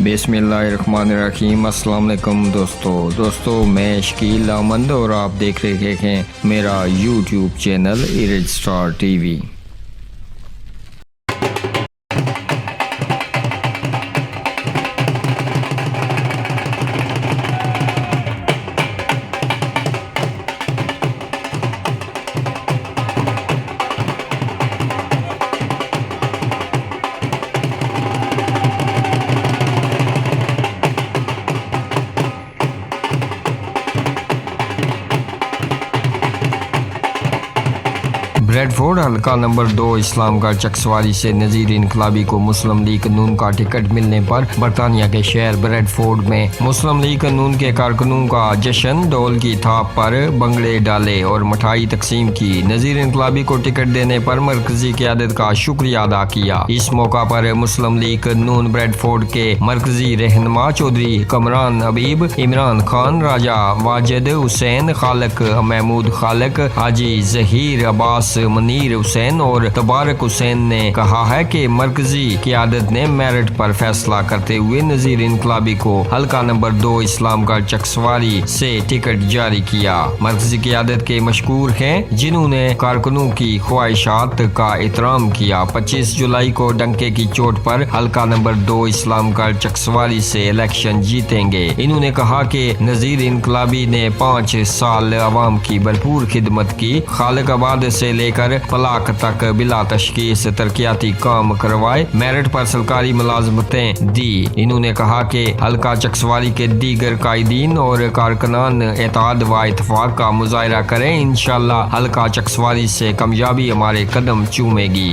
बिस्मिल्लाहिर्रहमानिर्रहीम। अस्सलाम वालेकुम दोस्तों मैं शकील अहमद और आप देख रहे हैं मेरा YouTube channel erase star TV. Bradford हल्का नंबर 2 इस्लामगढ़ चकसवाली से नज़ीर इनकलाबी को मुस्लिम लीग नून का टिकट मिलने पर बरतानिया के शहर ब्रेडफोर्ड में मुस्लिम लीग नून के कारकुनों का जश्न, ढोल की थाप पर बंगड़े डाले और मिठाई तकसीम की। नज़ीर इनकलाबी को टिकट देने पर मरकजी क़यादत का शुक्रिया अदा किया। इस मौका पर मुस्लिम लीग नून ब्रेडफोर्ड के मरकजी रहनुमा चौधरी कमरान हबीब, इमरान खान, राजा वाजिद हुसैन, खालक महमूद खालक, हाजी जहीर अब्बास, मनीर हुसैन और तबारक हुसैन ने कहा है कि मरकजी क़यादत ने मेरिट पर फैसला करते हुए नज़ीर इनकलाबी को हल्का नंबर 2 इस्लामगढ़ चकसवाली से टिकट जारी किया। मरकजी क़यादत के मशकूर हैं जिन्होंने कारकुनों की ख्वाहिशात का एहतराम किया। 25 जुलाई को डंके की चोट पर हल्का नंबर 2 इस्लामगढ़ चकसवाली से इलेक्शन जीतेंगे। इन्होंने कहा कि नज़ीर इनकलाबी ने 5 साल अवाम की भरपूर खिदमत की, खालिकाबाद से लेकर फलाक तक बिला तशखीस तरक्याती काम करवाए, मेरिट पर सरकारी मुलाजमतें दी। इन्होंने कहा कि हल्का चकसवाली के दीगर कायदीन और कारकुनान एताद व इत्तेफाक का मुजाहरा करें। इंशाअल्लाह हल्का चकसवाली से कामयाबी हमारे कदम चूमेगी।